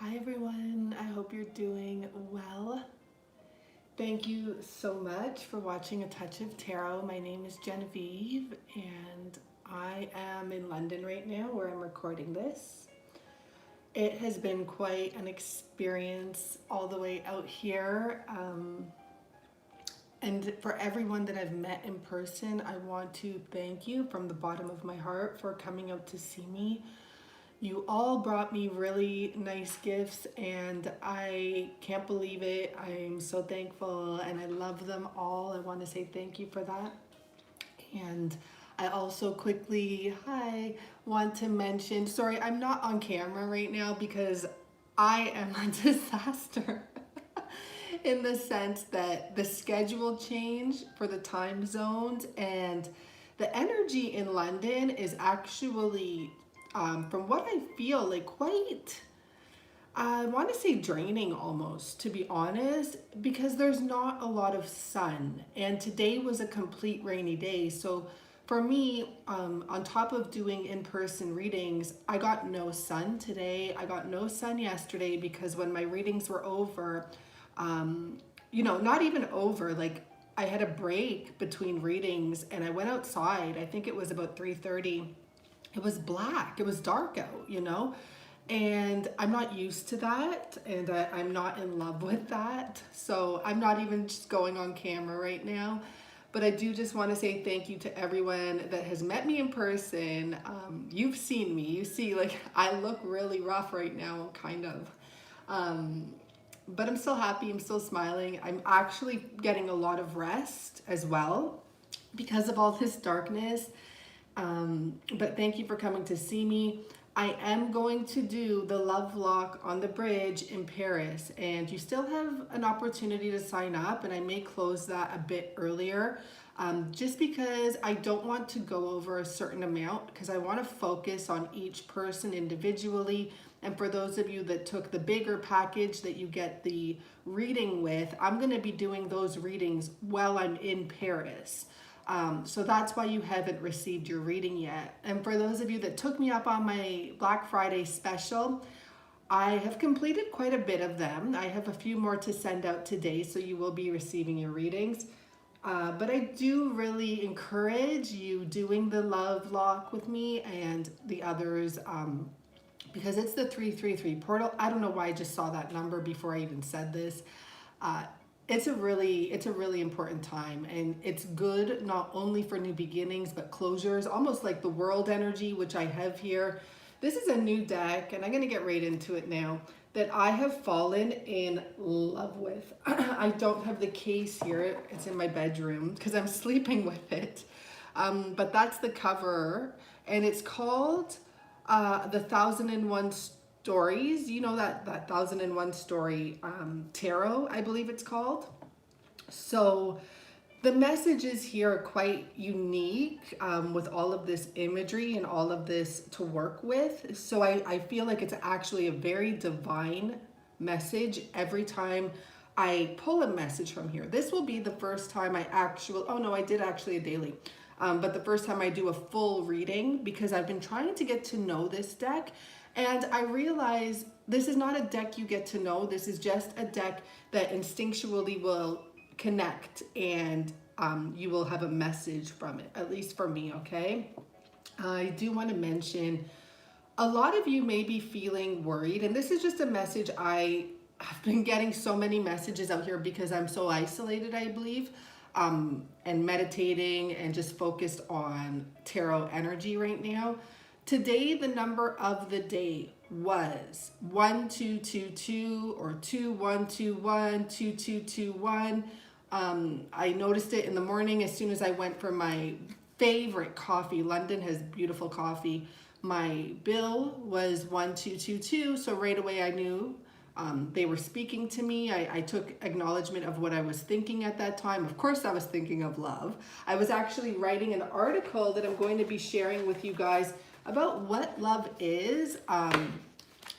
Hi everyone, I hope you're doing well. Thank you so much for watching A Touch of Tarot. My name is Genevieve and I am in London right now where I'm recording this. It has been quite an experience all the way out here. And for everyone that I've met in person, I want to thank you from the bottom of my heart for coming out to see me. You all brought me really nice gifts and I can't believe it. I'm so thankful and I love them all. I want to say thank you for that. And I also quickly, want to mention, sorry, I'm not on camera right now because I am a disaster in the sense that the schedule change for the time zones and the energy in London is actually, from what I feel, like quite, I want to say draining almost, to be honest, because there's not a lot of sun. And today was a complete rainy day. So for me, on top of doing in-person readings, I got no sun today. I got no sun yesterday because when my readings were over, not even over, like I had a break between readings and I went outside. I think it was about 3:30. It was black, it was dark out. And I'm not used to that and I'm not in love with that. So I'm not even just going on camera right now. But I do just want to say thank you to everyone that has met me in person. You've seen me. You see, like, I look really rough right now, kind of. But I'm still happy. I'm still smiling. I'm actually getting a lot of rest as well because of all this darkness. But thank you for coming to see me. I am going to do the Love Lock on the bridge in Paris, and you still have an opportunity to sign up, and I may close that a bit earlier, just because I don't want to go over a certain amount because I want to focus on each person individually. And for those of you that took the bigger package that you get the reading with, I'm going to be doing those readings while I'm in Paris. So that's why you haven't received your reading yet. And for those of you that took me up on my Black Friday special, I have completed quite a bit of them. I have a few more to send out today, so you will be receiving your readings. But I do really encourage you doing the Love Lock with me and the others, because it's the 333 portal. I don't know why I just saw that number before I even said this. It's a really important time, and it's good not only for new beginnings but closures, almost like the world energy, which I have here. This is a new deck, and I'm going to get right into it now, that I have fallen in love with. I don't have the case here. It's in my bedroom because I'm sleeping with it. But that's the cover, and it's called The 1001 Stories. You know that 1001 Story Tarot, I believe it's called. So the messages here are quite unique, with all of this imagery and all of this to work with. So I feel like it's actually a very divine message every time I pull a message from here. This will be the first time I I did actually a daily. But the first time I do a full reading, because I've been trying to get to know this deck, and I realize this is not a deck you get to know. This is just a deck that instinctually will connect, and you will have a message from it, at least for me, okay? I do want to mention, a lot of you may be feeling worried, and this is just a message. I've been getting so many messages out here because I'm so isolated, I believe, and meditating and just focused on tarot energy right now. Today, the number of the day was 1222 or 2121, 2221. I noticed it in the morning as soon as I went for my favorite coffee. London has beautiful coffee. My bill was 1222, so right away I knew they were speaking to me. I took acknowledgement of what I was thinking at that time. Of course, I was thinking of love. I was actually writing an article that I'm going to be sharing with you guys about what love is. And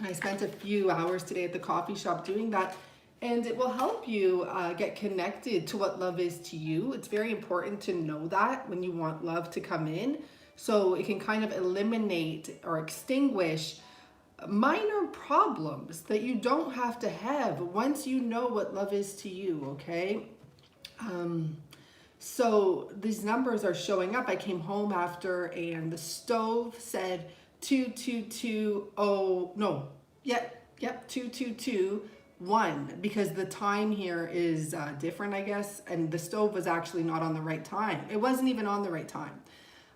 I spent a few hours today at the coffee shop doing that, and it will help you get connected to what love is to you. It's very important to know that when you want love to come in, so it can kind of eliminate or extinguish minor problems that you don't have to have once you know what love is to you, okay? So these numbers are showing up. I came home after and the stove said 2220, no, yep, 2221, because the time here is different, I guess, and the stove was actually not on the right time. It wasn't even on the right time.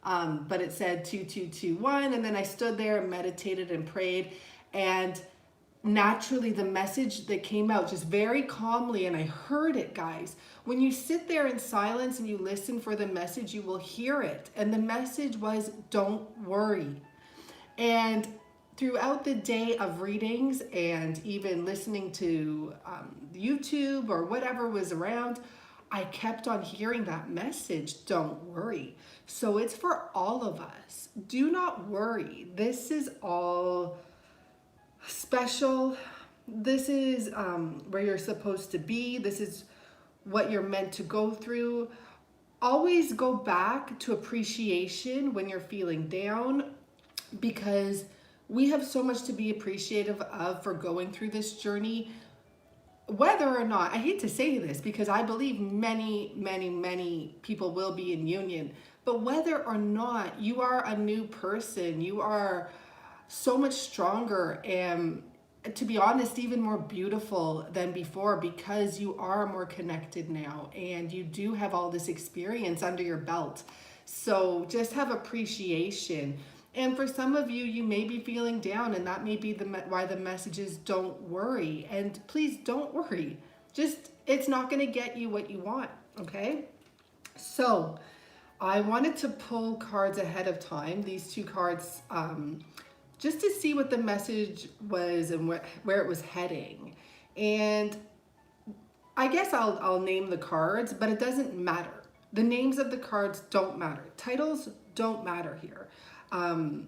But it said 2221, and then I stood there and meditated and prayed, and naturally the message that came out just very calmly, and I heard it, guys. When you sit there in silence and you listen for the message, you will hear it. And the message was, don't worry. And throughout the day of readings and even listening to YouTube or whatever was around, I kept on hearing that message, don't worry. So it's for all of us. Do not worry. This is all special. This is where you're supposed to be. This is what you're meant to go through. Always go back to appreciation when you're feeling down, because we have so much to be appreciative of for going through this journey. Whether or not, I hate to say this because I believe many people will be in union, but whether or not you are a new person, you are so much stronger and, to be honest, even more beautiful than before, because you are more connected now and you do have all this experience under your belt. So just have appreciation. And for some of you, you may be feeling down, and that may be why the message is don't worry. And please don't worry. Just, it's not going to get you what you want, okay? So I wanted to pull cards ahead of time, these two cards, just to see what the message was and where it was heading. And I guess I'll name the cards, but it doesn't matter. The names of the cards don't matter. Titles don't matter here. And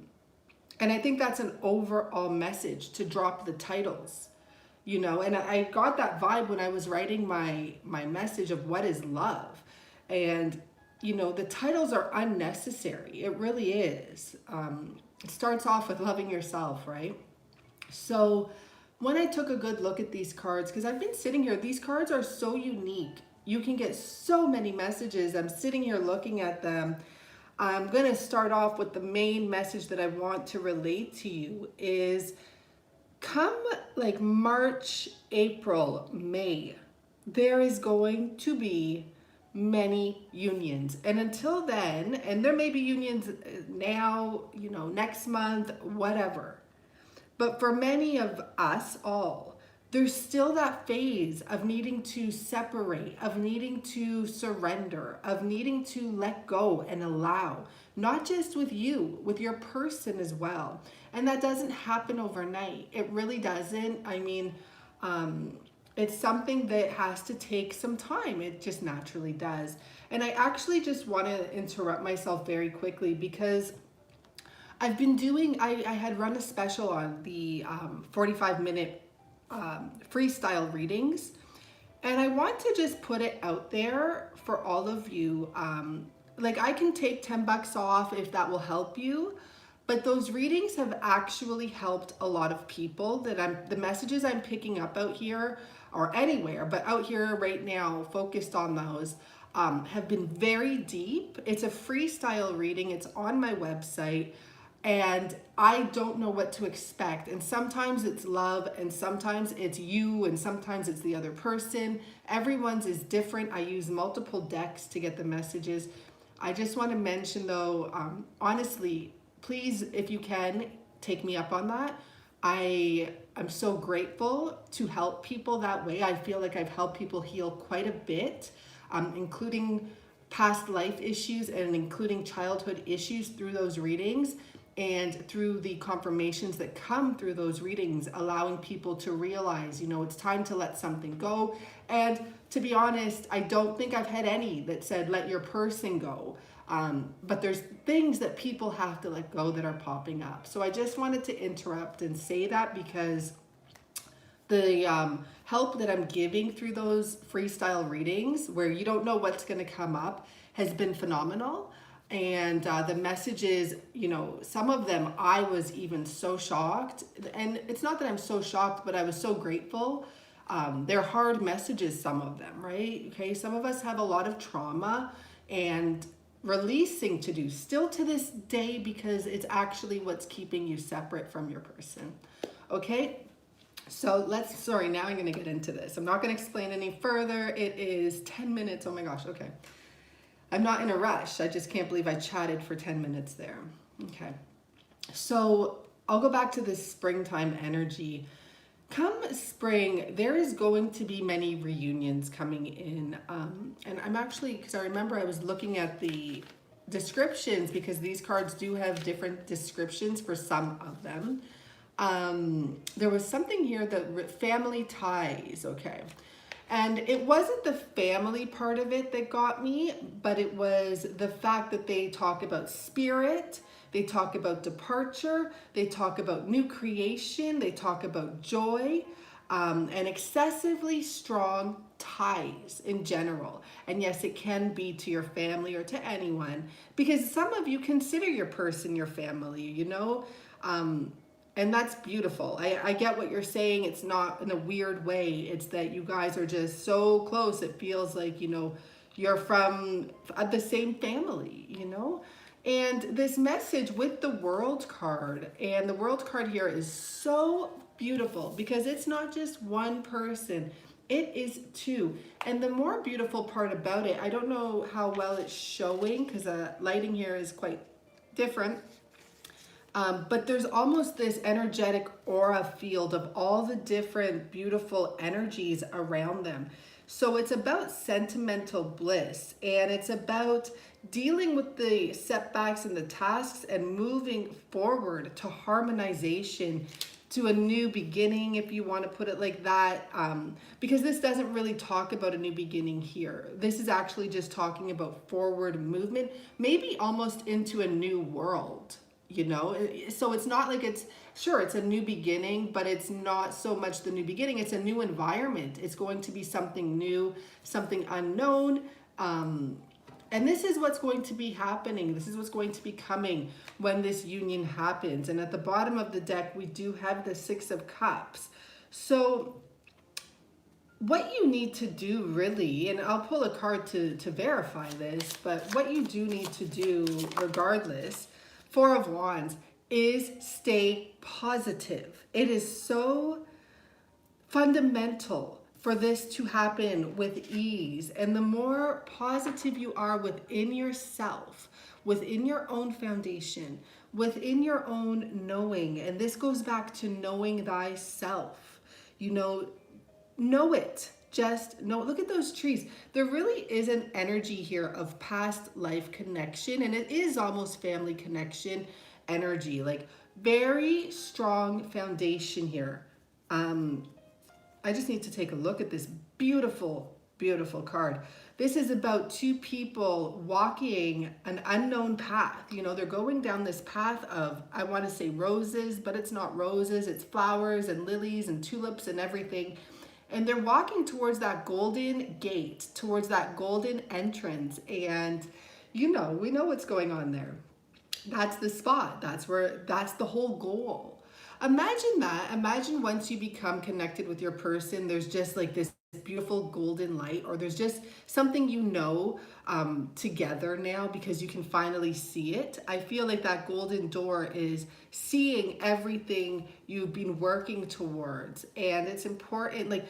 I think that's an overall message, to drop the titles, you know, and I got that vibe when I was writing my message of what is love. And, you know, the titles are unnecessary. It really is. It starts off with loving yourself, right? So when I took a good look at these cards, because I've been sitting here, these cards are so unique. You can get so many messages. I'm sitting here looking at them. I'm going to start off with the main message that I want to relate to you is, come like March, April, May, there is going to be many unions. And until then, and there may be unions now, you know, next month, whatever. But for many of us all, there's still that phase of needing to separate, of needing to surrender, of needing to let go and allow, not just with you, with your person as well. And that doesn't happen overnight. It really doesn't. I mean, it's something that has to take some time. It just naturally does. And I actually just want to interrupt myself very quickly, because I've been doing, I had run a special on the 45-minute freestyle readings, and I want to just put it out there for all of you. Like, I can take $10 off if that will help you, but those readings have actually helped a lot of people. That the messages I'm picking up out here, or anywhere, but out here right now, focused on those, have been very deep. It's a freestyle reading. It's on my website. And I don't know what to expect. And sometimes it's love, and sometimes it's you, and sometimes it's the other person. Everyone's is different. I use multiple decks to get the messages. I just want to mention though, honestly, please, if you can, take me up on that. I'm so grateful to help people that way. I feel like I've helped people heal quite a bit, including past life issues and including childhood issues through those readings. And through the confirmations that come through those readings, allowing people to realize, you know, it's time to let something go. And to be honest, I don't think I've had any that said, let your person go. But there's things that people have to let go that are popping up. So I just wanted to interrupt and say that, because the help that I'm giving through those freestyle readings, where you don't know what's going to come up, has been phenomenal. And the messages, you know, some of them I was even so shocked. And it's not that I'm so shocked, but I was so grateful. They're hard messages, some of them, right? Okay, some of us have a lot of trauma and releasing to do still to this day, because it's actually what's keeping you separate from your person. Okay, so sorry, now I'm going to get into this. I'm not going to explain any further. It is 10 minutes. Oh my gosh, okay. I'm not in a rush. I just can't believe I chatted for 10 minutes there. Okay. So I'll go back to this springtime energy. Come spring, there is going to be many reunions coming in. And I'm actually, because I remember I was looking at the descriptions, because these cards do have different descriptions for some of them. There was something here that family ties, okay. And it wasn't the family part of it that got me, but it was the fact that they talk about spirit, they talk about departure, they talk about new creation, they talk about joy, and excessively strong ties in general. And yes, it can be to your family or to anyone, because some of you consider your person your family, you know? And that's beautiful. I get what you're saying. It's not in a weird way. It's that you guys are just so close. It feels like, you know, you're from the same family, you know? And this message with the World card, and the World card here is so beautiful because it's not just one person. It is two. And the more beautiful part about it, I don't know how well it's showing because the lighting here is quite different. But there's almost this energetic aura field of all the different beautiful energies around them. So it's about sentimental bliss, and it's about dealing with the setbacks and the tasks and moving forward to harmonization, to a new beginning, if you want to put it like that, because this doesn't really talk about a new beginning here. This is actually just talking about forward movement, maybe almost into a new world. You know, so it's not like it's a new beginning, but it's not so much the new beginning. It's a new environment. It's going to be something new, something unknown. And this is what's going to be happening. This is what's going to be coming when this union happens. And at the bottom of the deck, we do have the Six of Cups. So what you need to do really, and I'll pull a card to verify this, but what you do need to do regardless, Four of Wands, is stay positive. It is so fundamental for this to happen with ease. And the more positive you are within yourself, within your own foundation, within your own knowing, and this goes back to knowing thyself, you know it. Just know, look at those trees. There really is an energy here of past life connection, and it is almost family connection energy, like very strong foundation here. I just need to take a look at this beautiful, beautiful card. This is about two people walking an unknown path. You know, they're going down this path of, I want to say roses, but it's not roses. It's flowers and lilies and tulips and everything. And they're walking towards that golden gate, towards that golden entrance. And, you know, we know what's going on there. That's the spot. That's the whole goal. Imagine that. Imagine once you become connected with your person, there's just like this beautiful golden light, or there's just something together now because you can finally see it. I feel like that golden door is seeing everything you've been working towards, and it's important. Like,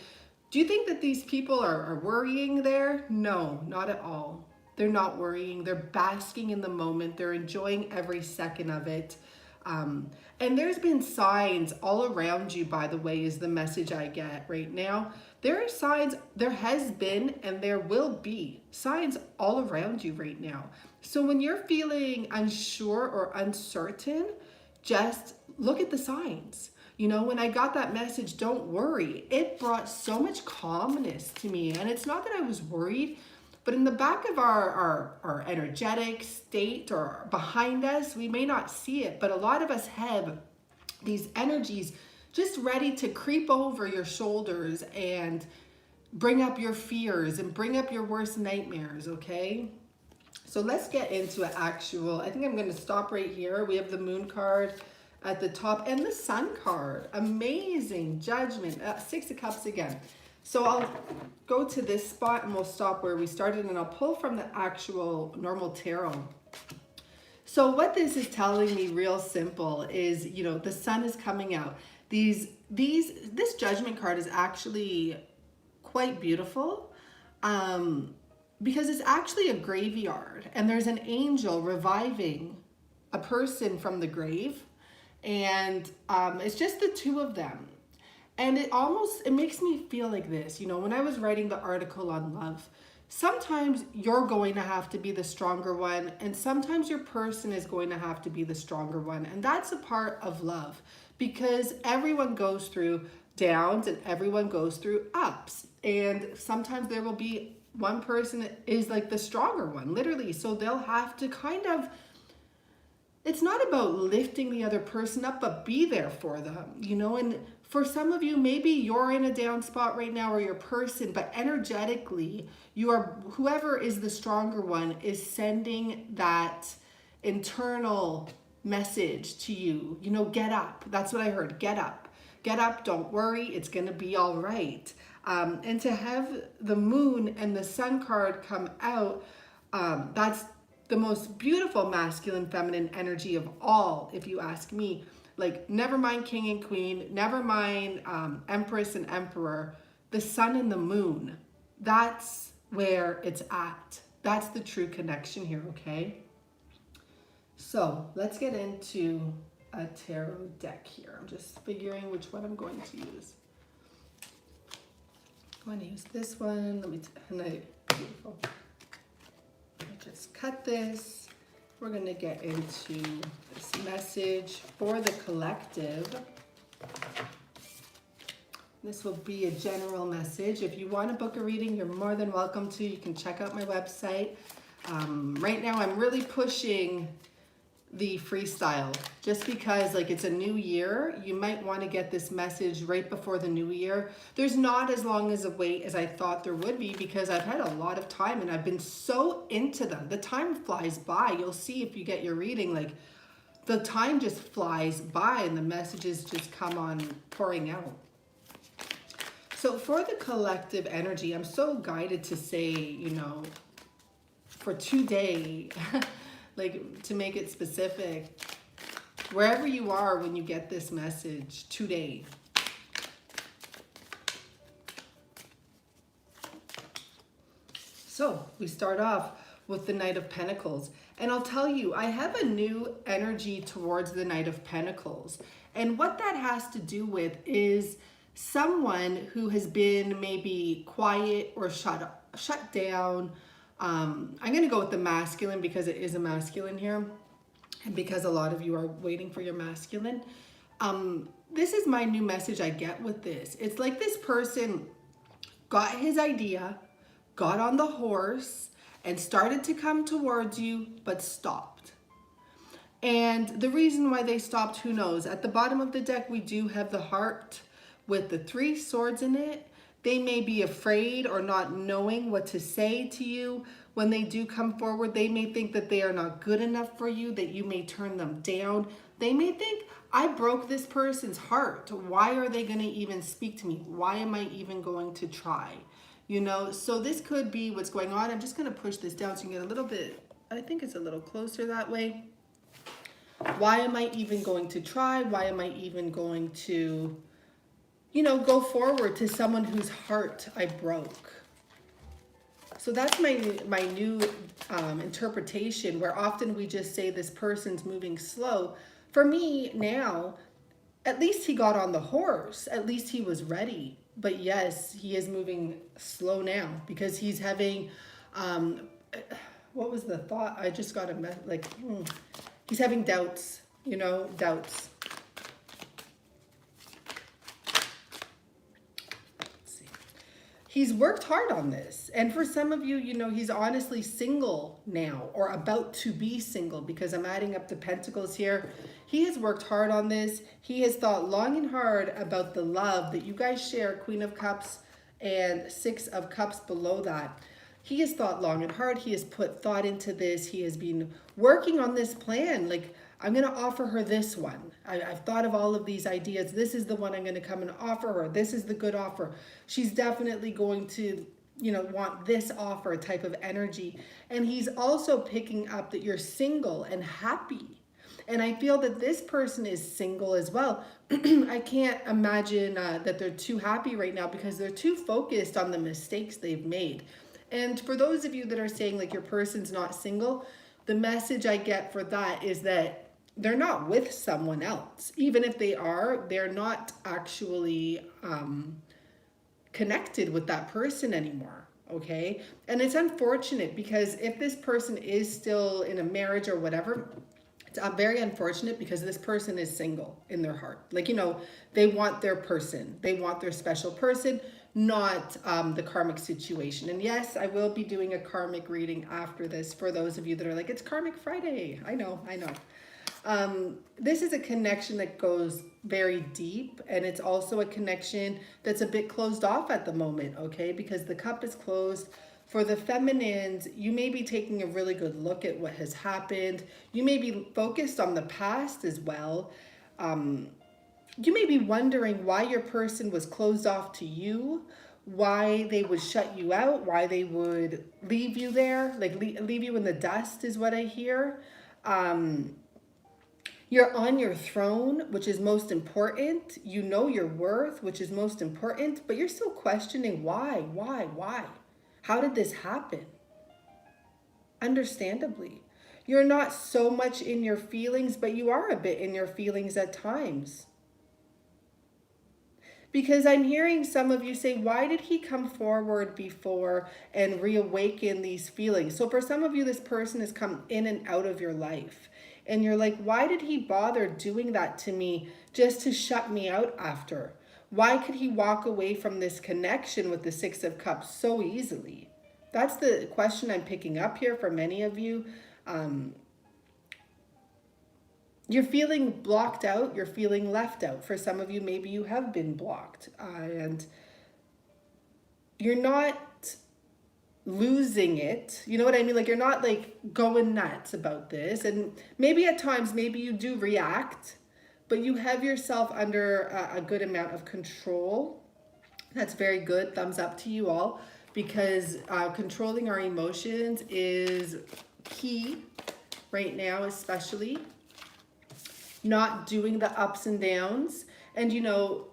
do you think that these people are worrying there? No, not at all. They're not worrying. They're basking in the moment. They're enjoying every second of it. And there's been signs all around you, by the way, is the message I get right now. There are signs, there has been, and there will be signs all around you right now. So when you're feeling unsure or uncertain, just look at the signs. You know, when I got that message, don't worry, it brought so much calmness to me. And it's not that I was worried, but in the back of our energetic state or behind us, we may not see it, but a lot of us have these energies just ready to creep over your shoulders and bring up your fears and bring up your worst nightmares, okay? So let's get into an actual, I think I'm going to stop right here. We have the moon card at the top and the sun card. Amazing. Judgment. Six of Cups again. So I'll go to this spot and we'll stop where we started, and I'll pull from the actual normal tarot. So what this is telling me real simple is, you know, the sun is coming out. This Judgment card is actually quite beautiful because it's actually a graveyard, and there's an angel reviving a person from the grave, and it's just the two of them. And it makes me feel like this, you know, when I was writing the article on love, sometimes you're going to have to be the stronger one, and sometimes your person is going to have to be the stronger one. And that's a part of love, because everyone goes through downs and everyone goes through ups. And sometimes there will be one person that is like the stronger one, literally. So they'll have to kind of, it's not about lifting the other person up, but be there for them, you know. And for some of you, maybe you're in a down spot right now, or your person, but energetically, whoever is the stronger one is sending that internal message to you. You know, get up. That's what I heard. Get up. Get up. Don't worry. It's going to be all right. And to have the moon and the sun card come out, that's the most beautiful masculine feminine energy of all, if you ask me. Like, never mind king and queen, never mind empress and emperor, the sun and the moon, that's where it's at. That's the true connection here, okay? So let's get into a tarot deck here. I'm just figuring which one I'm going to use. I'm going to use this one. Beautiful. Let me just cut this. We're going to get into this message for the collective. This will be a general message. If you want to book a reading, you're more than welcome to. You can check out my website. Right now, I'm really pushing the freestyle, just because like it's a new year. You might want to get this message right before the new year. There's not as long as a wait as I thought there would be, because I've had a lot of time and I've been so into them. The time flies by. You'll see if you get your reading, like the time just flies by and the messages just come on pouring out. So for the collective energy, I'm so guided to say, you know, for today, like to make it specific, wherever you are when you get this message today. So we start off with the Knight of Pentacles. And I'll tell you, I have a new energy towards the Knight of Pentacles. And what that has to do with is someone who has been maybe quiet or shut down. I'm going to go with the masculine because it is a masculine here, and because a lot of you are waiting for your masculine. This is my new message I get with this. It's like this person got his idea, got on the horse, and started to come towards you, but stopped. And the reason why they stopped, who knows? At the bottom of the deck, we do have the heart with the 3 swords in it. They may be afraid or not knowing what to say to you. When they do come forward, they may think that they are not good enough for you, that you may turn them down. They may think, I broke this person's heart. Why are they going to even speak to me? Why am I even going to try? You know, so this could be what's going on. I'm just going to push this down so you can get a little bit, I think it's a little closer that way. Why am I even going to try? Why am I even going to, you know, go forward to someone whose heart I broke? So that's my new interpretation, where often we just say this person's moving slow. For me now, at least he got on the horse. At least he was ready. But yes, he is moving slow now because he's having, what was the thought? I just got he's having doubts, you know, doubts. He's worked hard on this. And for some of you, you know, he's honestly single now, or about to be single, because I'm adding up the pentacles here. He has worked hard on this. He has thought long and hard about the love that you guys share, Queen of Cups and 6 of Cups below that. he has thought long and hard. He has put thought into this. He has been working on this plan. Like, I'm going to offer her this one. I've thought of all of these ideas. This is the one I'm going to come and offer her. This is the good offer. She's definitely going to, you know, want this offer type of energy. And he's also picking up that you're single and happy. And I feel that this person is single as well. I can't imagine that they're too happy right now because they're too focused on the mistakes they've made. And for those of you that are saying like your person's not single, the message I get for that is that they're not with someone else. Even if they are, they're not actually connected with that person anymore. Okay. And it's unfortunate because if this person is still in a marriage or whatever, it's very unfortunate because this person is single in their heart. Like, you know, they want their person. They want their special person, not the karmic situation. And yes, I will be doing a karmic reading after this for those of you that are like, it's Karmic Friday. I know. This is a connection that goes very deep, and it's also a connection that's a bit closed off at the moment, okay? Because the cup is closed. For the feminines, you may be taking a really good look at what has happened. You may be focused on the past as well. You may be wondering why your person was closed off to you, why they would shut you out, why they would leave you there, like leave you in the dust is what I hear. You're on your throne, which is most important. You know your worth, which is most important, but you're still questioning why? How did this happen? Understandably. You're not so much in your feelings, but you are a bit in your feelings at times. Because I'm hearing some of you say, why did he come forward before and reawaken these feelings? So for some of you, this person has come in and out of your life. And you're like, why did he bother doing that to me just to shut me out after? Why could he walk away from this connection with the Six of Cups so easily? That's the question I'm picking up here for many of you. You're feeling blocked out. You're feeling left out. For some of you, maybe you have been blocked. And you're not losing it. You know what I mean? Like, you're not like going nuts about this. And maybe at times, maybe you do react, but you have yourself under a good amount of control. That's very good. Thumbs up to you all, because controlling our emotions is key right now, especially. Not doing the ups and downs. And, you know,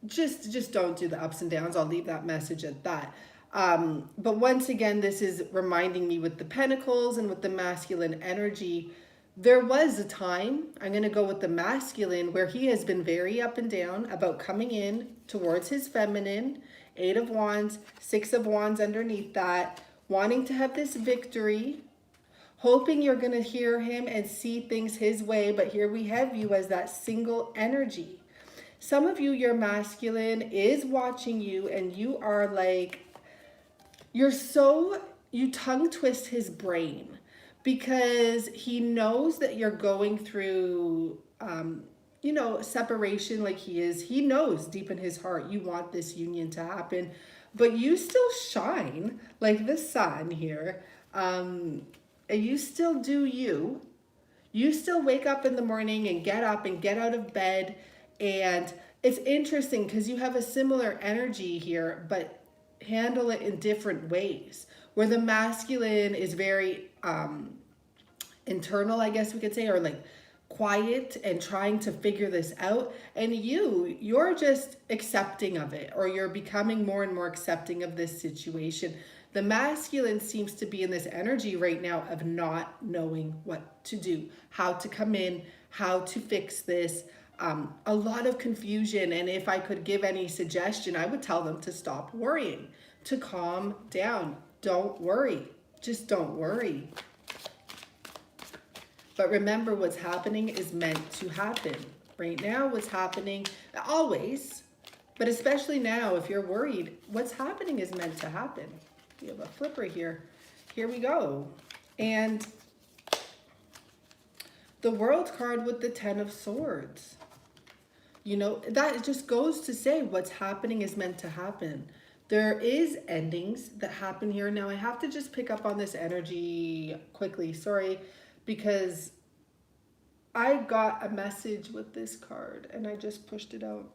just don't do the ups and downs. I'll leave that message at that. But once again, this is reminding me with the Pentacles and with the masculine energy, there was a time, I'm going to go with the masculine, where he has been very up and down about coming in towards his feminine. 8 of Wands, 6 of Wands underneath that, wanting to have this victory, hoping you're going to hear him and see things his way. But here we have you as that single energy. Some of you, your masculine is watching you and you are like, you tongue twist his brain. Because he knows that you're going through, you know, separation like he is. He knows deep in his heart you want this union to happen. But you still shine like the sun here. And you still do you. You still wake up in the morning and get up and get out of bed. And it's interesting because you have a similar energy here, but handle it in different ways. Where the masculine is very internal, I guess we could say, or like quiet and trying to figure this out. And you're just accepting of it, or you're becoming more and more accepting of this situation. The masculine seems to be in this energy right now of not knowing what to do, how to come in, how to fix this. A lot of confusion. And if I could give any suggestion, I would tell them to stop worrying, to calm down. Don't worry. Just don't worry. But remember, what's happening is meant to happen. Right now, what's happening, always, but especially now, if you're worried, what's happening is meant to happen. We have a flipper here. Here we go. And the World card with the 10 of Swords. You know, that just goes to say what's happening is meant to happen. There is endings that happen here. Now I have to just pick up on this energy quickly. Sorry, because I got a message with this card and I just pushed it out.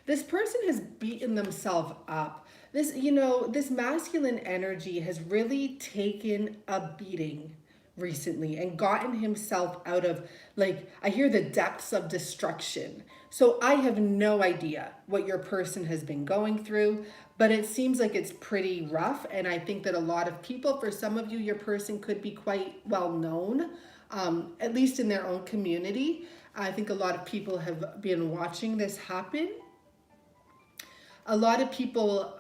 This person has beaten themselves up. This, this masculine energy has really taken a beating recently and gotten himself out of, like, I hear the depths of destruction. So I have no idea what your person has been going through, but it seems like it's pretty rough. And I think that a lot of people, for some of you, your person could be quite well known, at least in their own community. I think a lot of people have been watching this happen. A lot of people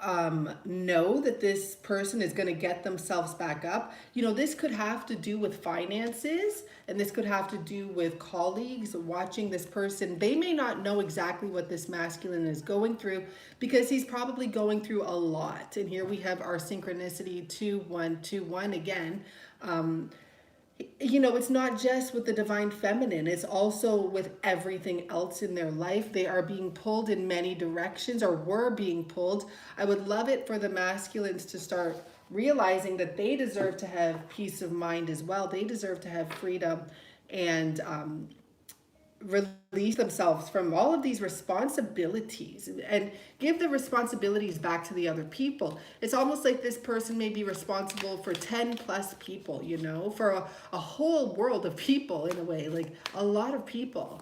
know that this person is going to get themselves back up. This could have to do with finances, and this could have to do with colleagues watching this person. They may not know exactly what this masculine is going through because he's probably going through a lot. And here we have our synchronicity 2121 again. It's not just with the divine feminine, it's also with everything else in their life. They are being pulled in many directions, or were being pulled. I would love it for the masculines to start realizing that they deserve to have peace of mind as well. They deserve to have freedom and release themselves from all of these responsibilities and give the responsibilities back to the other people. It's almost like this person may be responsible for 10 plus people, for a whole world of people, in a way, like a lot of people.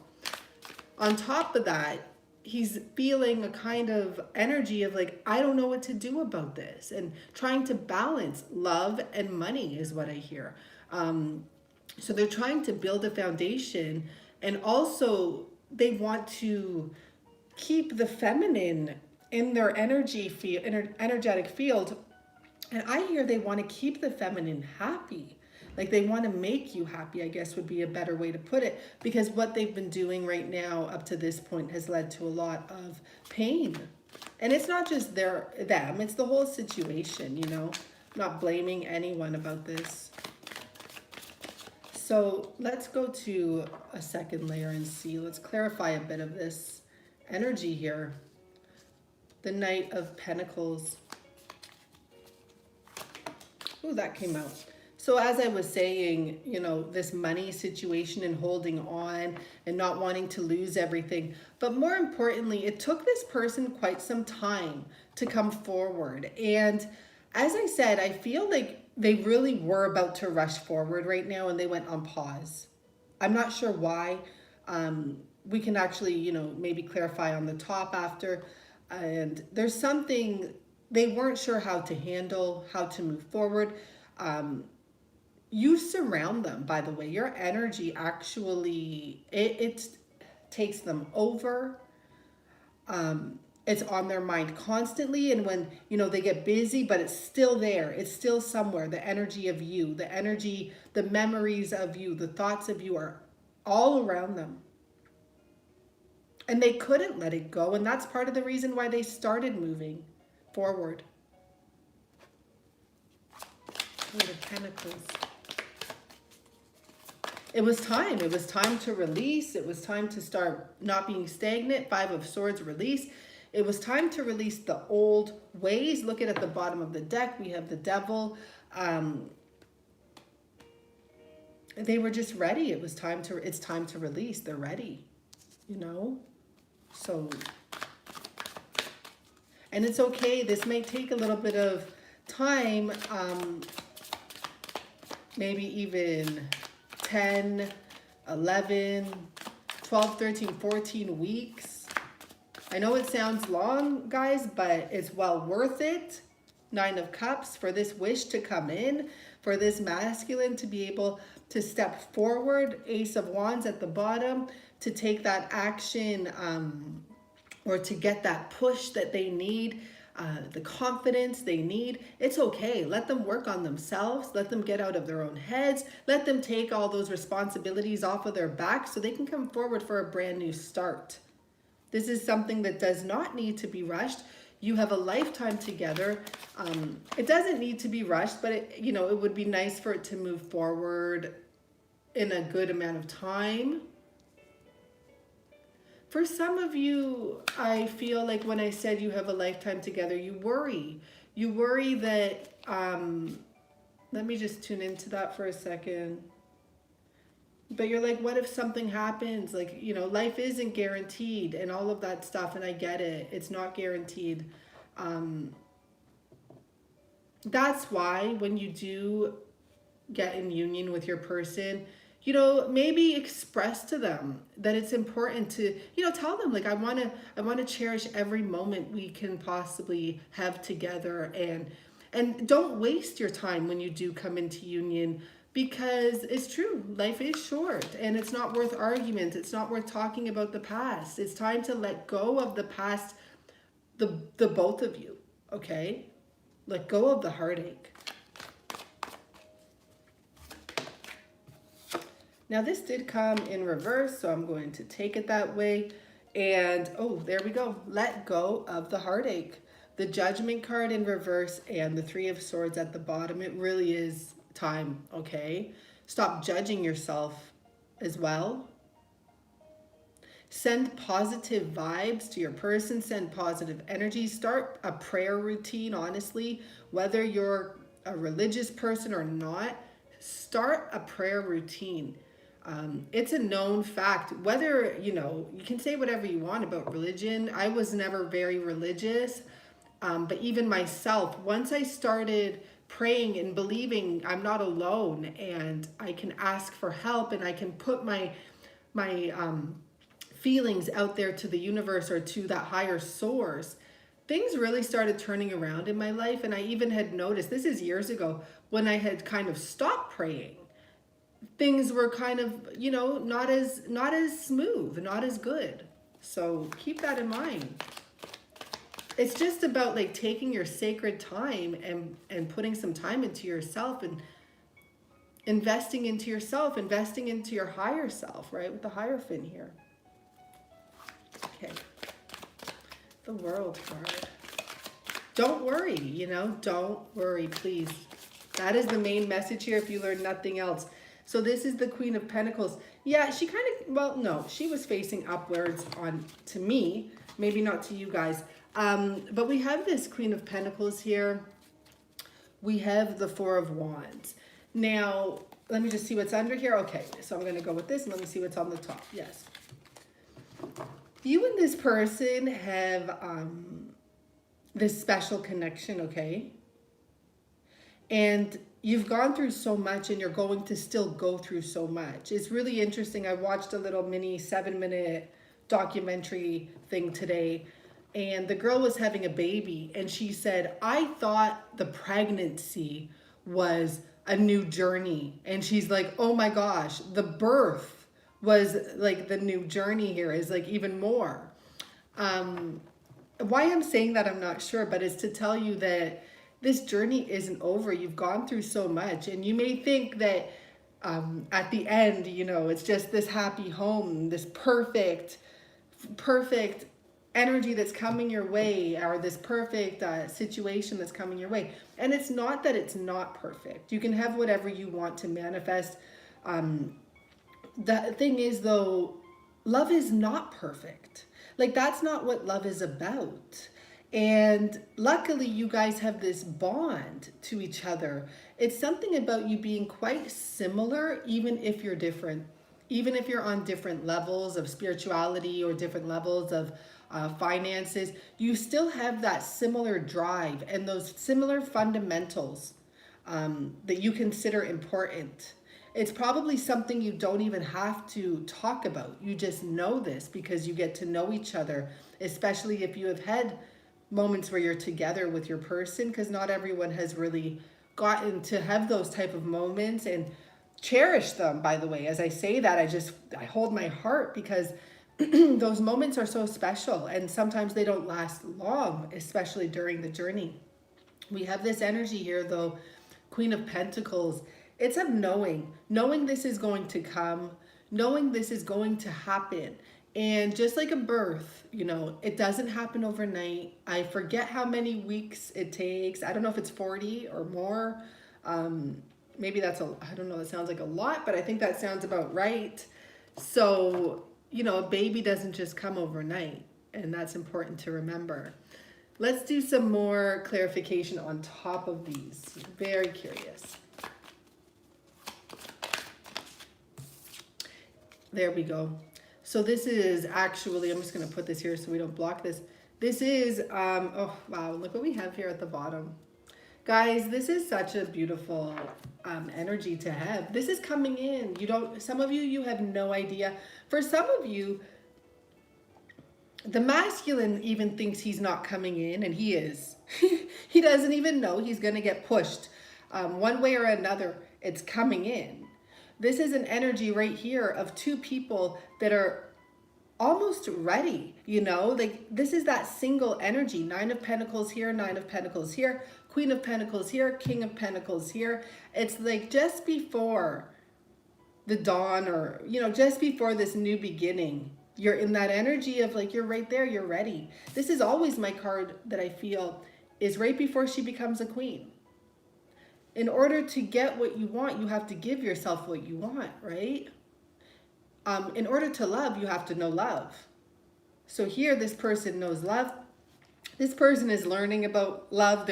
On top of that, he's feeling a kind of energy of like, I don't know what to do about this, and trying to balance love and money is what I hear. So they're trying to build a foundation. And also, they want to keep the feminine in their energetic field. And I hear they want to keep the feminine happy. Like they want to make you happy, I guess would be a better way to put it. Because what they've been doing right now up to this point has led to a lot of pain. And it's not just them, it's the whole situation, I'm not blaming anyone about this. So let's go to a second layer and see. Let's clarify a bit of this energy here. The Knight of Pentacles. Ooh, that came out. So as I was saying, this money situation and holding on and not wanting to lose everything. But more importantly, it took this person quite some time to come forward. And as I said, I feel like they really were about to rush forward right now and they went on pause. I'm not sure why. We can actually, maybe clarify on the top after. And there's something they weren't sure how to handle, how to move forward. You surround them, by the way. Your energy actually, it takes them over. It's on their mind constantly, and when they get busy, but it's still there, it's still somewhere. The energy of you, the energy, the memories of you, the thoughts of you are all around them, and they couldn't let it go. And that's part of the reason why they started moving forward. Eight of Pentacles. It was time to release. It was time to start not being stagnant. Five of Swords, release. It was time to release the old ways. Look at the bottom of the deck. We have the Devil. They were just ready. It's time to release. They're ready, So, and it's okay. This may take a little bit of time, maybe even 10, 11, 12, 13, 14 weeks. I know it sounds long, guys, but it's well worth it. Nine of Cups, for this wish to come in, for this masculine to be able to step forward. Ace of Wands at the bottom, to take that action or to get that push that they need, the confidence they need. It's okay. Let them work on themselves. Let them get out of their own heads. Let them take all those responsibilities off of their back so they can come forward for a brand new start. This is something that does not need to be rushed. You have a lifetime together. It doesn't need to be rushed, but it would be nice for it to move forward in a good amount of time. For some of you, I feel like when I said you have a lifetime together, you worry. You worry that, let me just tune into that for a second. But you're like, what if something happens? Like, you know, life isn't guaranteed and all of that stuff. And I get it. It's not guaranteed. That's why when you do get in union with your person, you know, maybe express to them that it's important to, you know, tell them like, I want to cherish every moment we can possibly have together, and don't waste your time when you do come into union, because it's true, life is short and it's not worth argument. It's not worth talking about the past. It's time to let go of the past, the both of you, okay? Let go of the heartache. Now this did come in reverse, so I'm going to take it that way. And oh, there we go. Let go of the heartache. The Judgment card in reverse and the Three of Swords at the bottom. It really is time, okay? Stop judging yourself as well. Send positive vibes to your person. Send positive energy. Start a prayer routine, honestly. Whether you're a religious person or not, start a prayer routine. It's a known fact, whether, you know, you can say whatever you want about religion. I was never very religious, but even myself, once I started praying and believing I'm not alone and I can ask for help and I can put my feelings out there to the universe or to that higher source, things really started turning around in my life. And I even had noticed, this is years ago, when I had kind of stopped praying, things were kind of, you know, not as smooth, not as good. So keep that in mind. It's just about like taking your sacred time and putting some time into yourself and investing into yourself, investing into your higher self, right? With the Hierophant here. Okay. The World card. Don't worry, you know, don't worry, please. That is the main message here if you learn nothing else. So this is the Queen of Pentacles. Yeah, she kind of, well, no, she was facing upwards on to me, maybe not to you guys. But we have this Queen of Pentacles here. We have the Four of Wands. Now, let me just see what's under here. Okay, so I'm going to go with this and let me see what's on the top. Yes. You and this person have this special connection, okay? And you've gone through so much and you're going to still go through so much. It's really interesting. I watched a little mini 7-minute documentary thing today, and the girl was having a baby and she said, I thought the pregnancy was a new journey. And she's like, oh my gosh, the birth was like the new journey here is like even more. Why I'm saying that, I'm not sure, but it's to tell you that this journey isn't over. You've gone through so much, and you may think that at the end, you know, it's just this happy home, this perfect energy that's coming your way, or this perfect situation that's coming your way. And it's not that it's not perfect. You can have whatever you want to manifest. The thing is, though, love is not perfect. Like, that's not what love is about. And luckily, you guys have this bond to each other. It's something about you being quite similar, even if you're different. Even if you're on different levels of spirituality or different levels of finances, you still have that similar drive and those similar fundamentals that you consider important. It's probably something you don't even have to talk about. You just know this because you get to know each other, especially if you have had moments where you're together with your person, because not everyone has really gotten to have those type of moments and cherish them. By the way, as I say that, I hold my heart, because those moments are so special, and sometimes they don't last long, especially during the journey. We have this energy here, though, Queen of Pentacles. It's of knowing this is going to come, knowing this is going to happen. And just like a birth, you know, it doesn't happen overnight. I forget how many weeks it takes. I don't know if it's 40 or more. Maybe that's I don't know, that sounds like a lot, but I think that sounds about right. So you know, a baby doesn't just come overnight, and that's important to remember. Let's do some more clarification on top of these. Very curious. There we go. So this is actually, I'm just going to put this here so we don't block this. This is, oh wow, look what we have here at the bottom. Guys, this is such a beautiful energy to have. This is coming in. You don't, some of you, you have no idea. For some of you, the masculine even thinks he's not coming in, and he is. He doesn't even know he's going to get pushed. One way or another, it's coming in. This is an energy right here of two people that are almost ready, you know? Like, this is that single energy. 9 of Pentacles here, 9 of Pentacles here, Queen of Pentacles here, King of Pentacles here. It's like just before the dawn, or, you know, just before this new beginning. You're in that energy of like, you're right there, you're ready. This is always my card that I feel is right before she becomes a queen. In order to get what you want, you have to give yourself what you want, right? In order to love, you have to know love. So here, this person knows love. This person is learning about love.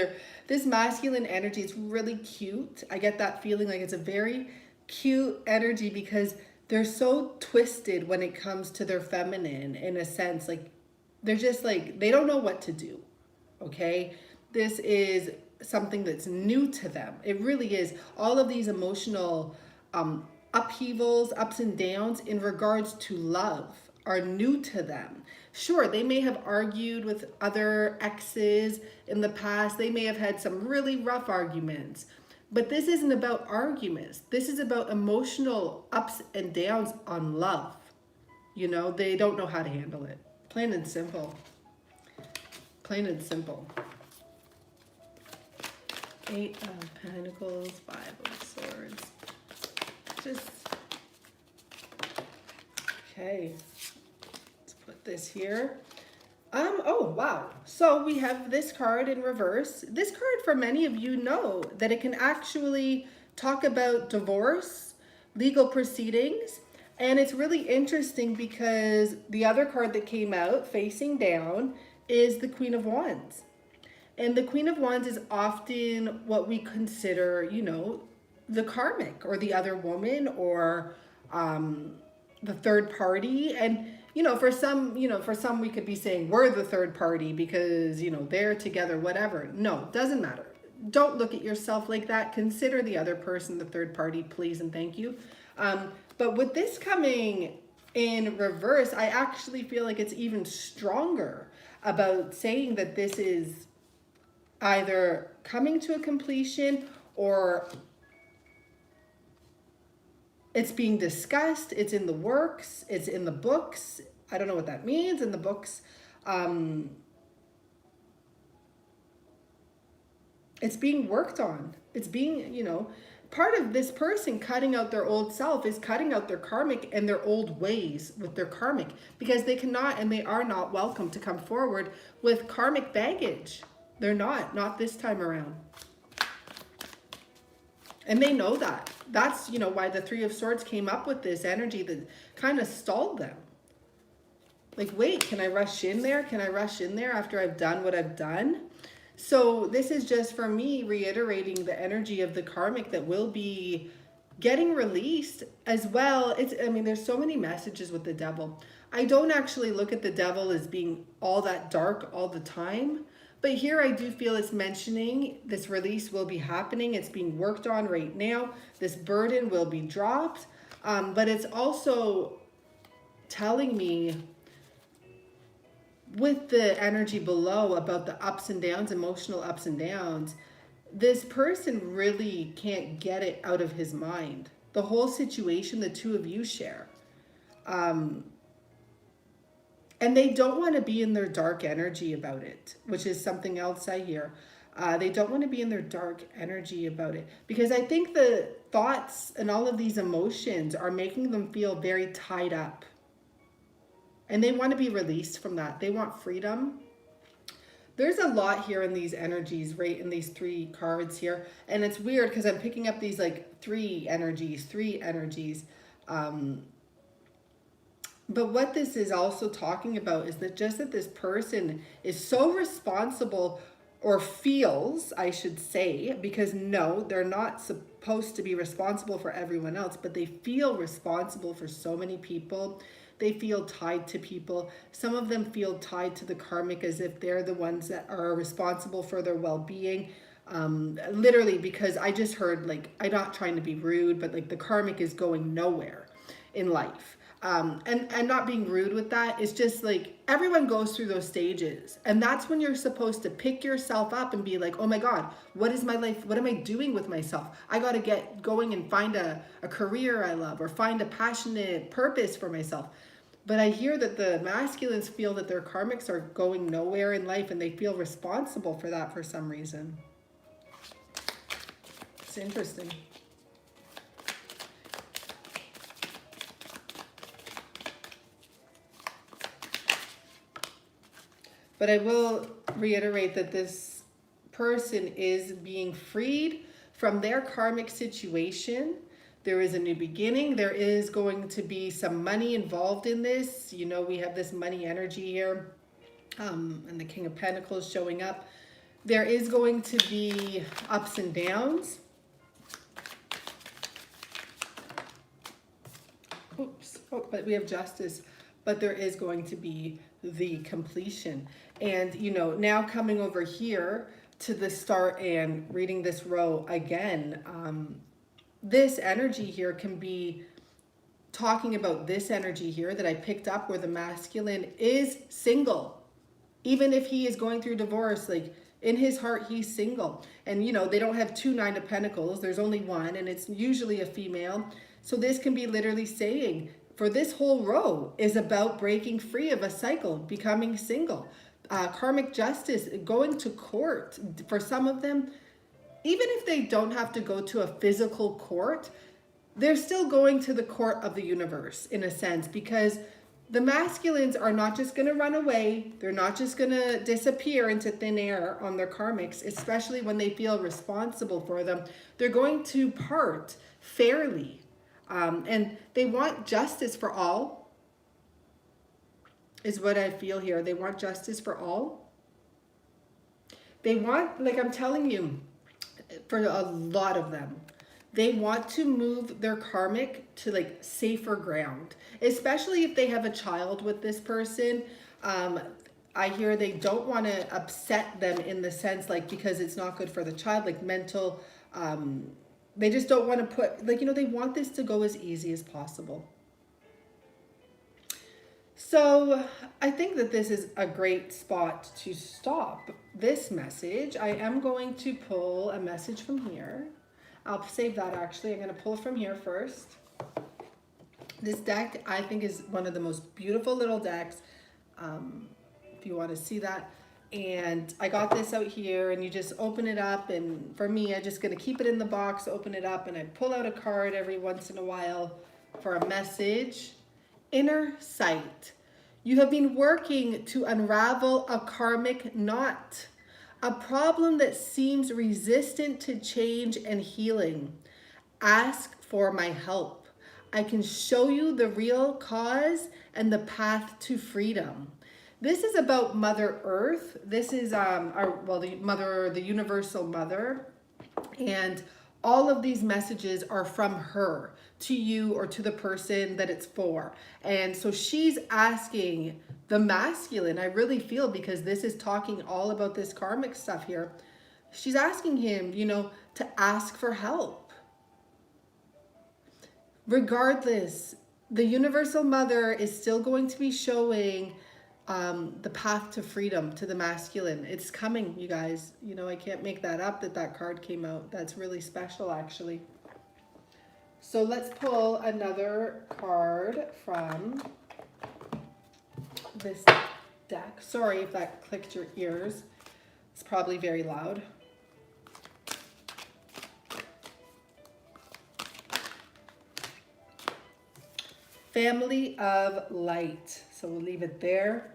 This masculine energy is really cute. I get that feeling like it's a very cute energy because they're so twisted when it comes to their feminine, in a sense. Like, they're just like, they don't know what to do, okay? This is something that's new to them. It really is. All of these emotional upheavals, ups and downs in regards to love are new to them. Sure, they may have argued with other exes in the past. They may have had some really rough arguments. But this isn't about arguments. This is about emotional ups and downs on love. You know, they don't know how to handle it. Plain and simple. Plain and simple. 8 of Pentacles, 5 of Swords. Just, okay. Let's put this here. Oh, wow. So we have this card in reverse. This card, for many of you, know that it can actually talk about divorce, legal proceedings. And it's really interesting because the other card that came out facing down is the Queen of Wands. And the Queen of Wands is often what we consider, you know, the karmic, or the other woman, or the third party. And you know, for some we could be saying we're the third party because, you know, they're together, whatever. No, doesn't matter. Don't look at yourself like that. Consider the other person the third party, please and thank you. But with this coming in reverse, I actually feel like it's even stronger about saying that this is either coming to a completion, or it's being discussed, it's in the works, it's in the books. I don't know what that means, in the books. It's being worked on. It's being, you know, part of this person cutting out their old self is cutting out their karmic and their old ways with their karmic, because they cannot and they are not welcome to come forward with karmic baggage. They're not this time around. And they know that. That's, you know, why the 3 of Swords came up with this energy that kind of stalled them. Like, wait, can I rush in there? Can I rush in there after I've done what I've done? So this is just for me reiterating the energy of the karmic that will be getting released as well. I mean, there's so many messages with the devil. I don't actually look at the devil as being all that dark all the time. But here I do feel it's mentioning this release will be happening. It's being worked on right now. This burden will be dropped. But it's also telling me with the energy below about the ups and downs, emotional ups and downs, this person really can't get it out of his mind. The whole situation the two of you share. And they don't want to be in their dark energy about it, which is something else I hear. They don't want to be in their dark energy about it, because I think the thoughts and all of these emotions are making them feel very tied up. And they want to be released from that. They want freedom. There's a lot here in these energies, right, in these 3 cards here. And it's weird because I'm picking up these like 3 energies. But what this is also talking about is that just that this person is so responsible, or feels, I should say, because no, they're not supposed to be responsible for everyone else, but they feel responsible for so many people. They feel tied to people. Some of them feel tied to the karmic as if they're the ones that are responsible for their well-being. Literally, because I just heard, like, I'm not trying to be rude, but like the karmic is going nowhere in life. And not being rude with that, it's just like everyone goes through those stages, and that's when you're supposed to pick yourself up and be like, oh my God, what is my life? What am I doing with myself? I got to get going and find a career I love, or find a passionate purpose for myself. But I hear that the masculines feel that their karmics are going nowhere in life, and they feel responsible for that for some reason. It's interesting. But I will reiterate that this person is being freed from their karmic situation. There is a new beginning. There is going to be some money involved in this. You know, we have this money energy here, and the King of Pentacles showing up. There is going to be ups and downs. Oops. Oh, but we have justice. But there is going to be the completion. And, you know, now coming over here to the start and reading this row again, this energy here can be talking about this energy here that I picked up, where the masculine is single. Even if he is going through divorce, like in his heart, he's single. And, you know, they don't have 2 Nine of Pentacles. There's only one, and it's usually a female. So this can be literally saying, for this whole row is about breaking free of a cycle, becoming single. Karmic justice, going to court. For some of them, even if they don't have to go to a physical court, they're still going to the court of the universe in a sense, because the masculines are not just going to run away. They're not just going to disappear into thin air on their karmics, especially when they feel responsible for them. They're going to part fairly. And they want justice for all, is what I feel here. They want justice for all. They want, like I'm telling you, for a lot of them, they want to move their karmic to like safer ground, especially if they have a child with this person. I hear they don't want to upset them in the sense, like, because it's not good for the child, like mental, they just don't want to put, like, you know, they want this to go as easy as possible. So I think that this is a great spot to stop this message. I am going to pull a message from here. I'll save that actually. I'm going to pull from here first. This deck, I think, is one of the most beautiful little decks, if you want to see that. And I got this out here, and you just open it up. And for me, I'm just going to keep it in the box, open it up, and I pull out a card every once in a while for a message. Inner sight. You have been working to unravel a karmic knot, a problem that seems resistant to change and healing. Ask for my help. I can show you the real cause and the path to freedom. This is about Mother Earth. This is the Universal Mother, and all of these messages are from her to you or to the person that it's for. And so she's asking the masculine, I really feel, because this is talking all about this karmic stuff here. She's asking him, you know, to ask for help. Regardless, the Universal Mother is still going to be showing the path to freedom to the masculine. It's coming, you guys. You know, I can't make that up that card came out. That's really special, actually. So let's pull another card from this deck. Sorry if that clicked your ears. It's probably very loud. Family of Light. So we'll leave it there,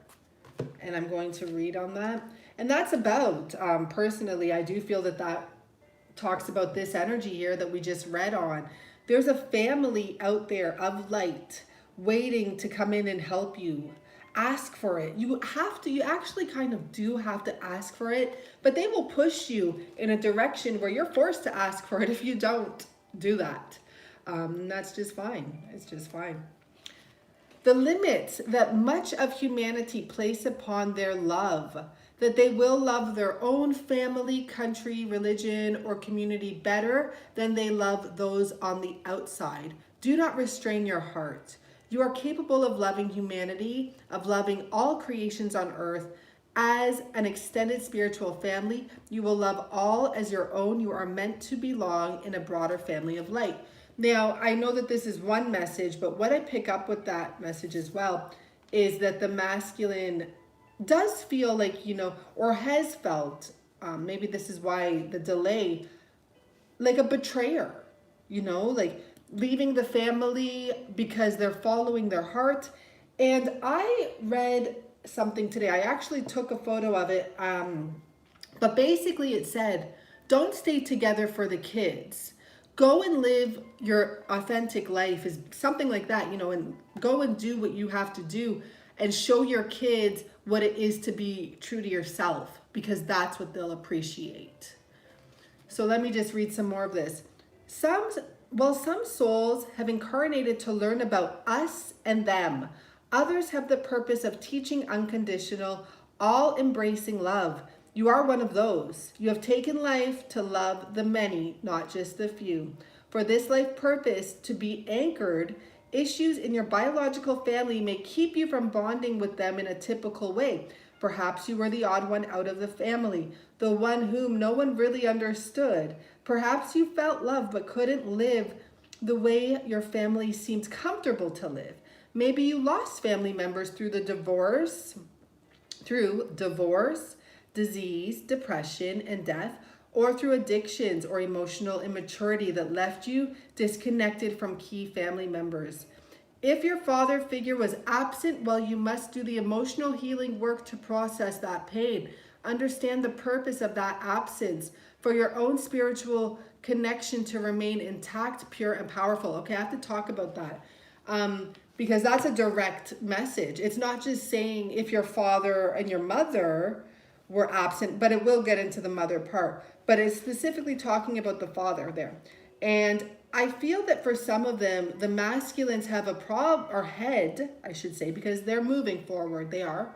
and I'm going to read on that. And that's about, personally, I do feel that talks about this energy here that we just read on. There's a family out there of light waiting to come in and help you. Ask for it. You actually kind of do have to ask for it, but they will push you in a direction where you're forced to ask for it if you don't do that. That's just fine. It's just fine. The limits that much of humanity place upon their love, that they will love their own family, country, religion, or community better than they love those on the outside. Do not restrain your heart. You are capable of loving humanity, of loving all creations on earth. As an extended spiritual family, you will love all as your own. You are meant to belong in a broader family of light. Now, I know that this is one message, but what I pick up with that message as well is that the masculine does feel like, or has felt, maybe this is why the delay, like a betrayer, like leaving the family because they're following their heart. And I read something today. I actually took a photo of it. But basically it said, don't stay together for the kids. Go and live your authentic life, is something like that, and go and do what you have to do and show your kids what it is to be true to yourself, because that's what they'll appreciate. So let me just read some more of this. Some souls have incarnated to learn about us and them. Others have the purpose of teaching unconditional, all-embracing love. You are one of those. You have taken life to love the many, not just the few. For this life purpose to be anchored, issues in your biological family may keep you from bonding with them in a typical way. Perhaps you were the odd one out of the family, the one whom no one really understood. Perhaps you felt love but couldn't live the way your family seemed comfortable to live. Maybe you lost family members through divorce, disease, depression, and death, or through addictions or emotional immaturity that left you disconnected from key family members. If your father figure was absent, well, you must do the emotional healing work to process that pain. Understand the purpose of that absence for your own spiritual connection to remain intact, pure, and powerful. Okay, I have to talk about that. Because that's a direct message. It's not just saying if your father and your mother were absent, but it will get into the mother part. But it's specifically talking about the father there. And I feel that for some of them, the masculines have a problem, or head, I should say, because they're moving forward, they are.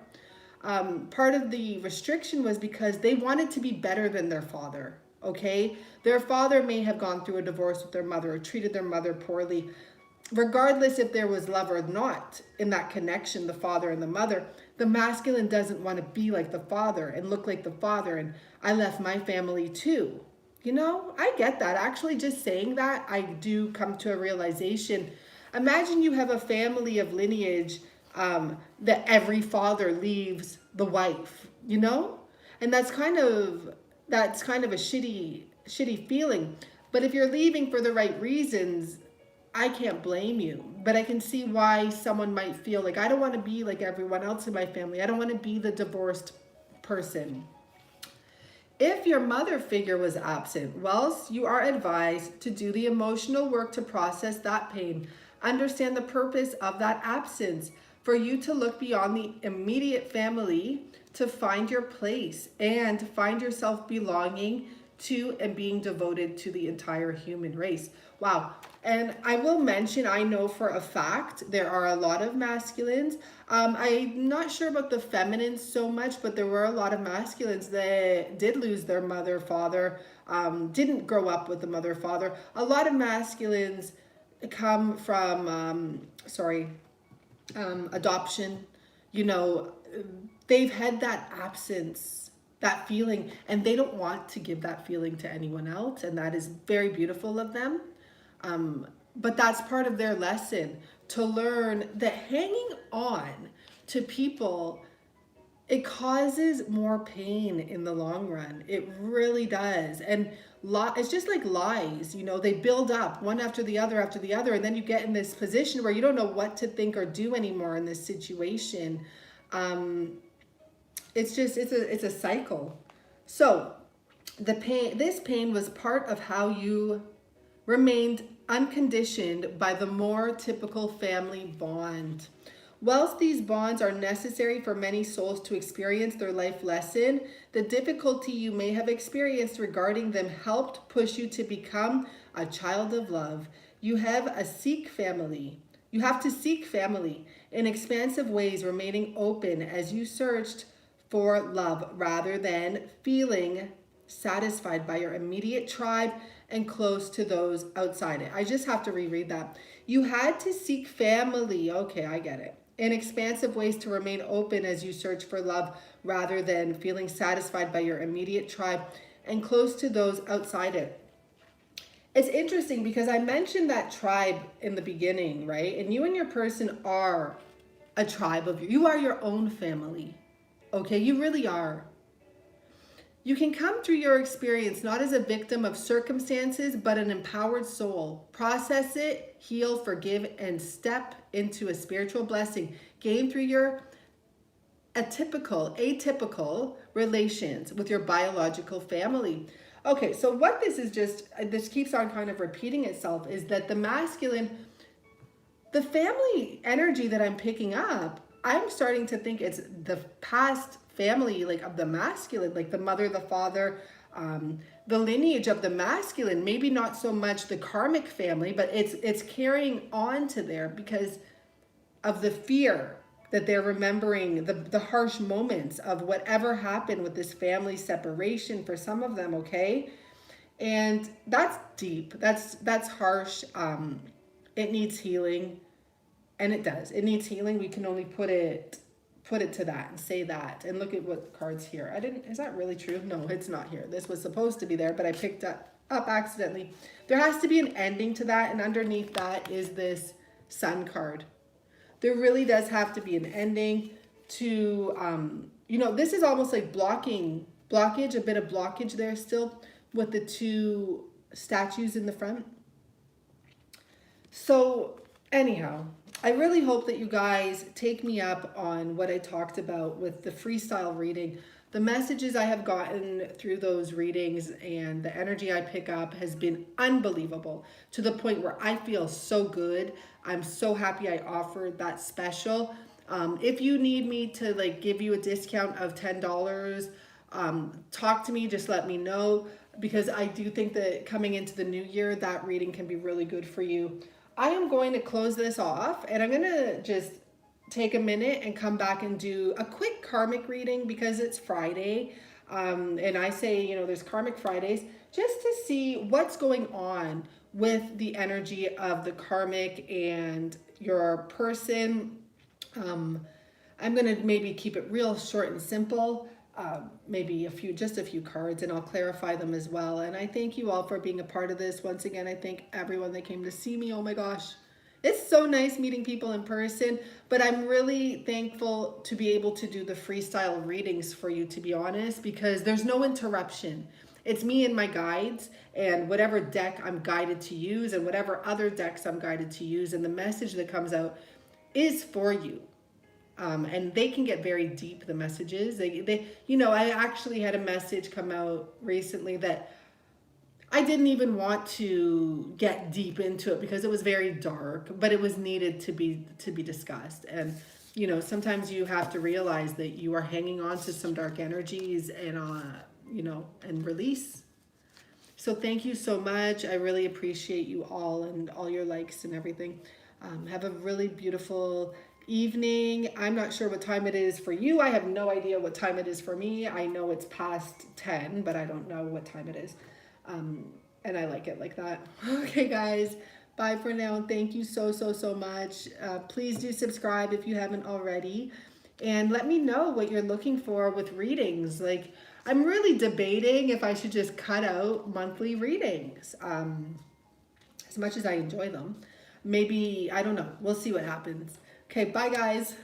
Part of the restriction was because they wanted to be better than their father, okay? Their father may have gone through a divorce with their mother or treated their mother poorly. Regardless if there was love or not in that connection, the father and the mother, the masculine doesn't want to be like the father and look like the father. And I left my family too. I get that. Actually, just saying that, I do come to a realization. Imagine you have a family of lineage that every father leaves the wife, and that's kind of a shitty feeling. But if you're leaving for the right reasons, I can't blame you, but I can see why someone might feel like, I don't want to be like everyone else in my family. I don't want to be the divorced person. If your mother figure was absent, well, you are advised to do the emotional work to process that pain. Understand the purpose of that absence, for you to look beyond the immediate family to find your place and find yourself belonging to and being devoted to the entire human race. Wow. And I will mention, I know for a fact there are a lot of masculines. I'm not sure about the feminines so much, but there were a lot of masculines that did lose their mother, father, didn't grow up with the mother, father. A lot of masculines come from, adoption. They've had that absence, that feeling, and they don't want to give that feeling to anyone else. And that is very beautiful of them. But that's part of their lesson, to learn that hanging on to people, it causes more pain in the long run. It really does. And it's just like lies, they build up one after the other, and then you get in this position where you don't know what to think or do anymore in this situation. It's a cycle. So this pain was part of how you remained unconditioned by the more typical family bond. Whilst these bonds are necessary for many souls to experience their life lesson, the difficulty you may have experienced regarding them helped push you to become a child of love. You have to seek family in expansive ways, remaining open as you searched for love rather than feeling satisfied by your immediate tribe and close to those outside it. I just have to reread that. You had to seek family. Okay, I get it. In expansive ways to remain open as you search for love rather than feeling satisfied by your immediate tribe and close to those outside it. It's interesting because I mentioned that tribe in the beginning, right? And you and your person are a tribe of you are your own family. Okay, you really are. You can come through your experience not as a victim of circumstances, but an empowered soul. Process it, heal, forgive, and step into a spiritual blessing gained through your atypical relations with your biological family. Okay, so what this is this keeps on kind of repeating itself, is that the masculine, the family energy that I'm picking up, I'm starting to think it's the past family, like of the masculine, like the mother, the father, the lineage of the masculine, maybe not so much the karmic family, but it's carrying on to there because of the fear that they're remembering, the harsh moments of whatever happened with this family separation for some of them, okay? And that's deep, that's harsh. It needs healing, and it does. It needs healing. We can only put it to that and say that. And look at what card's here. Is that really true? No, it's not here. This was supposed to be there, but I picked up accidentally. There has to be an ending to that, and underneath that is this Sun card. There really does have to be an ending to, this is almost like blockage, a bit of blockage there still with the two statues in the front. So anyhow, I really hope that you guys take me up on what I talked about with the freestyle reading. The messages I have gotten through those readings and the energy I pick up has been unbelievable, to the point where I feel so good. I'm so happy I offered that special. If you need me to give you a discount of $10, talk to me, just let me know, because I do think that coming into the new year, that reading can be really good for you. I am going to close this off, and I'm going to just take a minute and come back and do a quick karmic reading because it's Friday. And I say, there's karmic Fridays, just to see what's going on with the energy of the karmic and your person. I'm going to maybe keep it real short and simple. Maybe just a few cards, and I'll clarify them as well. And I thank you all for being a part of this. Once again, I thank everyone that came to see me. Oh my gosh, it's so nice meeting people in person, but I'm really thankful to be able to do the freestyle readings for you, to be honest, because there's no interruption. It's me and my guides and whatever deck I'm guided to use and whatever other decks I'm guided to use, and the message that comes out is for you. And they can get very deep, the messages. I actually had a message come out recently that I didn't even want to get deep into it because it was very dark, but it was needed to be discussed. And, sometimes you have to realize that you are hanging on to some dark energies and, and release. So thank you so much. I really appreciate you all and all your likes and everything. Have a really beautiful evening. I'm not sure what time it is for you. I have no idea what time it is for me. I know it's past 10, but I don't know what time it is. And I like it like that. Okay, guys, bye for now. Thank you so much. Please do subscribe if you haven't already, and let me know what you're looking for with readings. I'm really debating if I should just cut out monthly readings, as much as I enjoy them. Maybe, I don't know. We'll see what happens. Okay, bye guys.